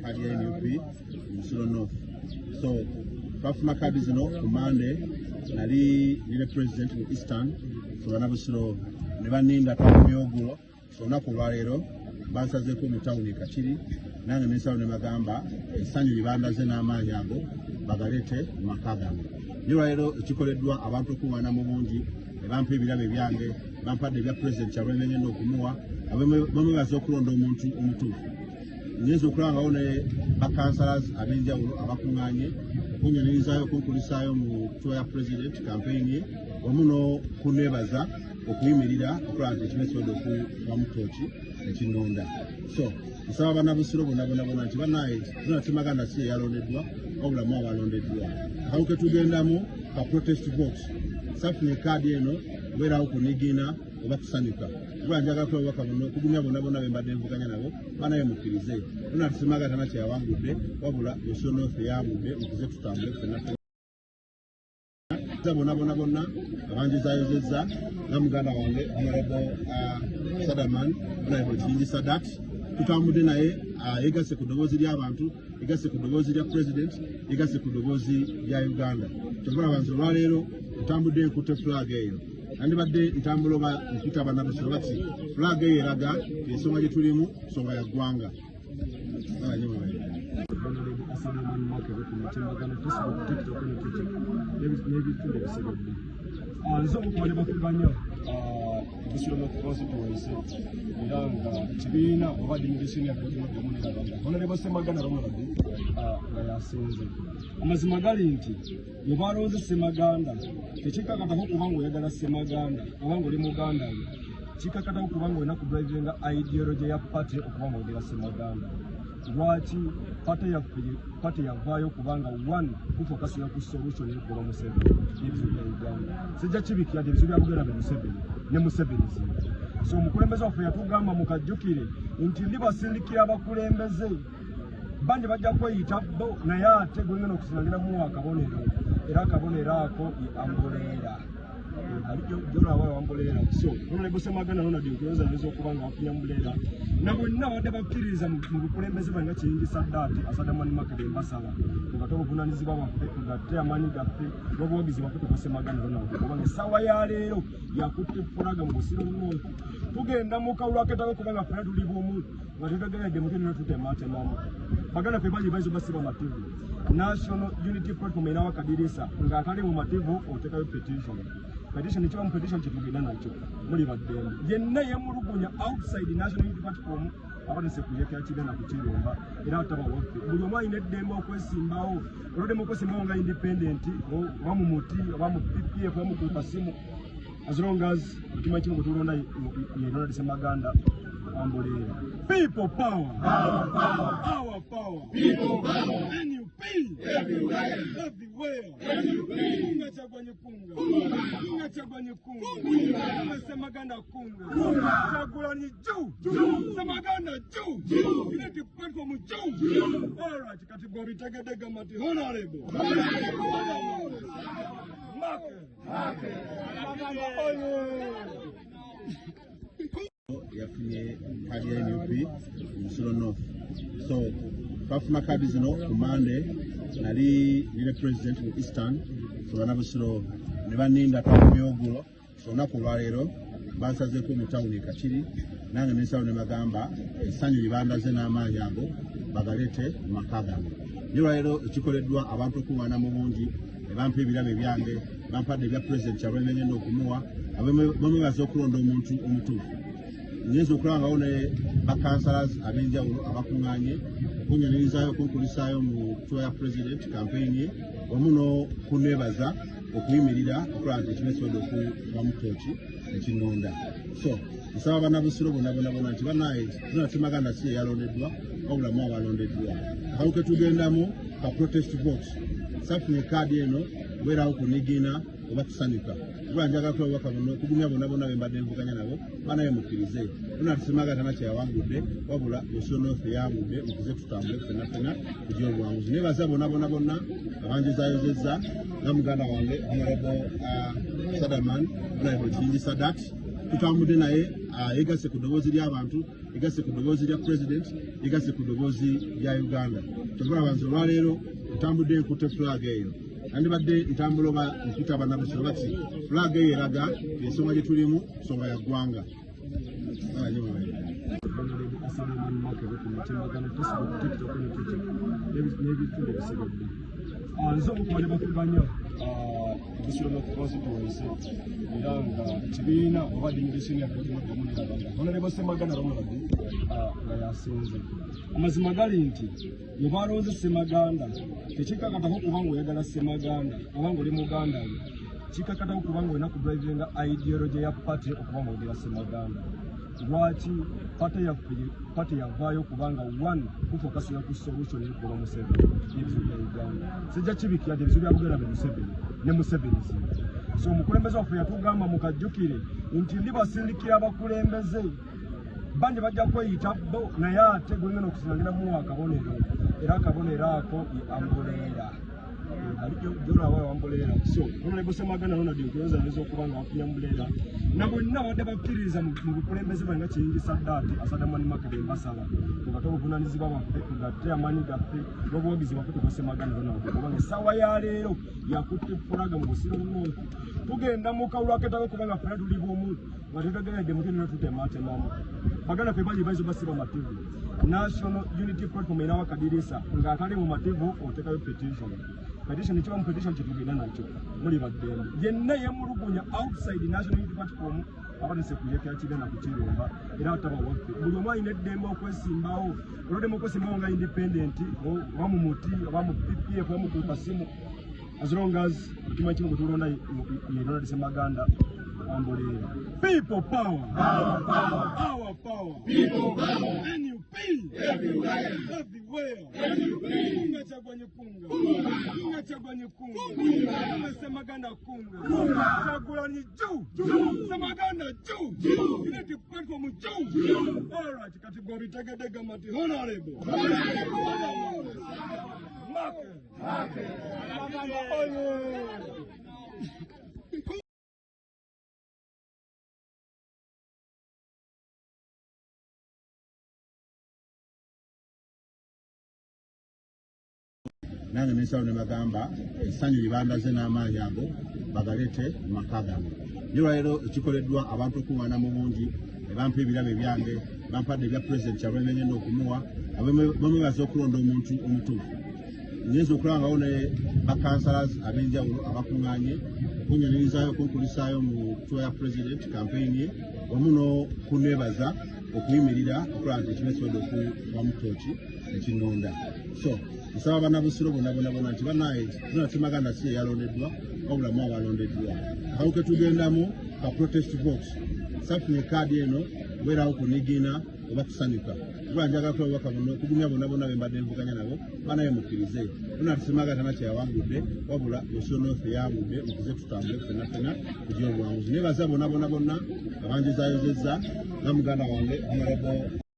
kadi ya NUP Musiro North. So twafuna kadi zino ku Monday nali nile president mu Eastern so banabusiro ne baninda twamyogulo so nako lwalero bansazeeko mu town Kachiri nange nesawo ne magamba essanyu libandaze n'amaanyi ago bagalete mu maka gange. Lwalero ekikoleddwa abantu okuŋŋaana mu bungi bampa ebirabe byange bampadde ebya president kyalwenge ngenda okumuwa bamwebaza okulonda omuntu omutuufu. Ngenza okulaba ne bakansalas ab'enjawulo abakuŋŋaanye okunyanirizaayo okunkulisaayo mu tuwa ya president campaign ye wamu n'okunneebaza okuyimirira okulaba nti ekimesodo okuwa mu tooki ekinnonda. So nsaba bannabusiro bonna nti bannaye tuna Temaganda si eyalondeddwa wabula mu abalondeddwa. Awo ke tugendamu ka protest vote safunye kaadi eno kubeerawo kunigina oba kusanyuka kuba njagala kulabaka kugumya bonna be mbadde nvuganya nabo banaye mukkirize tuna Temaganda tana kyeyawangudde wabula Musiro North yawangudde okuze tutambule ffenna bonna abanjizayozezza nga muganda wange Honorable Sadaman Honorable Kingi Sadat tutambudde naye yegasse ku ddoboozi ly'abantu yegasse ku ddoboozi lya president yegasse ku ddoboozi lya Uganda. Kyokubala bantu olwaleero tutambudde nkutte flag eyo nandibadde ntambula oba nkutte bannabusiro bati flag eyo eraga ensonga gye tulimu nsonga ya ggwanga. Nze okuba ne bakuganya Musiro North Constituency era nga kibiina oba delegation ya Honorable Semaganda bamulabye nga yasinze. Amazima gali nti bwe balonze Semaganda tekikakatako kuba ng'oyagala Semaganda oba ng'oli Muganda we kikakatako kuba ng'olina kudrivinga ideology ya party okuba ng'ogera Semaganda. Lwaki pate yavaayo kubanga one kufokasira ku solution y'okugoba Museveni n'ebizibu bya Uganda. Sijja kibikira nti ebizibu bya Buganda bya Museveni ne Museveni zino. So omukulembeze waffe yatugamba mukajjukire nti ndibasindikira abakulembeze bandi bajja kweyita bo naye ate gwengena okusinagiramu akabonero era akabonero ako ambuleera alijorawa wambuleera. So Honorable Semaganda Ronald Nkuyoza neza okuba nga afunya mbuleera na bonna badde bakkiririza mu bukulembeze bwe nga Kingi Sadat Asadamani Makebe Mbasala nga tobuvunaanyizibwa bwaffe tugatte amaanyi gaffe n'obuwagizi bwaffe tuko Semaganda Ronald kubanga essaawa ya leero yakutte fulaga mu Musiro North tugenda mu kawulo aketako kubanga ffena tuli bumu nga tetegeredde mutwe tutematemamu baganda ffe bali baizo basiba mativu National Unity Platform era wakadirisa nga atali mu mativu otekayo petition kiba mu petition kyetugenda nakyo muli baddembe yenna yemulugunya outside National Unity Platform abatese kuyekera kigenda kukirumba era ataba waffe buli omu alina eddembe okwesimbawo olwoddemu okwesimbawo nga independent oba mu muti oba mu PPF oba mu kasimu as long as okimanyi kimu gwe tulonda ye Ronald Semaganda ambuleera. People power, our power, people power, NUP everywhere, kunga chagwa nyekunga Semaganda kunga chagula ni juu Semaganda juu ileti platform juu. Alright, category tegedega mati Honorable yafunye kadi ya NUP Musiro North. So twafuna kadi zino ku Monday nali nile president mu Eastern so banabusiro ne baninda twamyogulo so nako lwaleero bansazeeko mu town Kachiri nange nesawo ne magamba essanyu libandaze n'amaanyi ago bagalete mu maka gange. Lwalero ekikoleddwa abantu okuŋŋaana mu bungi bampa ebirabe byange bampadde ebya president kyalwenge ngenda okumuwa bamwebaza okulonda omuntu omutuufu. Ngenza okulaba ne bakansalas ab'enjawulo abakuŋŋaanye okunyanirizaayo okunkulisaayo mu tuwa ya president campaign ye wamu n'okunneebaza okuyimirira okulaba nti ekimesodo okuwa mu tooki ekinnonda. So nsaba bannabusiro bonna nti bannaye tuna Temaganda si eyalondeddwa wabula mu abalondeddwa. Awo ke tugendamu ka protest vote safunye kaadi eno kubeerawo kunigina oba kusanyuka kuba njagala kulabaka kugumya bonna be mbadde nvuganya nabo banaye mukkirize tuna Temaganda tana kyeyawangudde wabula Musiro North yawangudde okuze tutambule ffenna kugira obuwanguzi. Nebaza bonna abanjizayozezza nga muganda wange Honorable Sadaman Honorable Kingi Sadat tutambudde naye yegasse ku ddoboozi ly'abantu, yegasse ku ddoboozi lya president, yegasse ku ddoboozi lya Uganda. Kyokka nze olwaleero ntambudde nkutte flag eyo. Nandibadde ntambula oba mpita bannabusiro bati flag eyo eraga ensonga gye tulimu nsonga ya ggwanga. Nze omukwale bakuganya Busiro North Constituency era nga kibiina oba delegation ya Kadomodomu n'Abaganda Honorable Ssemaganda Ronald nga yasinze. Amazima gali nti bwe balonze Ssemaganda tekikakatako kuba ng'oyagala Ssemaganda oba ng'oli Muganda we, kikakatako kuba ng'olina kudrivinga ideology ya party okuba ng'ogera Ssemaganda. Lwaki party yavaayo kubanga one kufokasira ku solution y'ekuba Museveni n'ebizibu bya Uganda. Sijja kibikira ebizibu bya Buganda be Museveni ne Museveni zino. So omukulembeze waffe yatugamba mukajjukire nti ndibasindikira abakulembeze bangi bajja kweyita bo naye ate gwengena okusingira mu akabonero era akabonero ako ambuleera jolawa wambuleera. So Honorable Ssemaganda Ronald nkuyoza neza okuba nga wafunye ambuleera na bonna badde bakkiriza mu bukulembeze bwe nga kiyingisa ddaati asada mani makebe mbasala mugate obuvunaanyizibwa bwaffe tugatte amaanyi gaffe n'obuwagizi bwaffe tuba Ssemaganda Ronald kubanga essaawa ya leero yakutte fulaga mu Busiro North. Tugenda mu kawulo aketaaga kubanga ffena tuli bumu nga tutegeredde muti nino tutematemamu baganda ffe bali baizo basiba mativu National Unity Platform era wakadirisa nga atali mu mativu otekayo petition kiba mu petition kyetugenda nakyo muli baddembe yenna yemulugunya outside National Unity Platform abatese kuyekera kigenda kukirumba era ataba waffe buli omu alina eddembe okwesimbawo olwoddemu okwesimbawo nga independent oba mu muti oba mu PPF oba mu kukasimu as long as okimanyi kimu gwetulonda ye Ronald Ssemaganda ambuleera. People power, our power, people power, NUP, everywhere, kunga Kyagulanyi kunga Ssemaganda kunga Kyagulanyi juu Ssemaganda juu Unity Platform juu. Alright, kati gobitegedde gamati Honorable nange n'ensalo ne bagamba essanyu libandaze n'amaanyi ago bagaleete mu maka gange. Olwaleero ekikoleddwa abantu okuŋŋaana mu bungi ne bampa ebirabe byange bampadde ebya pulezidenti kyabwe ngenda okumuwa bamwebaza okulonda omuntu omutuufu. Nyinza okulangawo ne bakansalas ab'enjawulo abakuŋŋaanye okunyanirizaayo okunkulisaayo mu tuwa ya pulezidenti kampeyini ye wamu n'okunneebaza okuyimirira okulaba nti ekimu ekiwadde okuwamu tooki ekinnonda. So nsaba bannabusiro bonna nti bannaye Ronald Ssemaganda si yeyalondeddwa wabula mu abalondeddwa. Akawuke tugendamu ka protest vote safunye kaadi eno kubeerawo kunigina oba kusanyuka kuba njagala kulaba okugumya bonna be mbadde nvuganya nabo banaye mukkirize Ronald Ssemaganda nakyeyawangudde wabula Busiro North yawangudde mukuze tutambule ffenna kugira obuwanguzi. Nebaza bonna abanjizayozezza nga muganda wange Honorable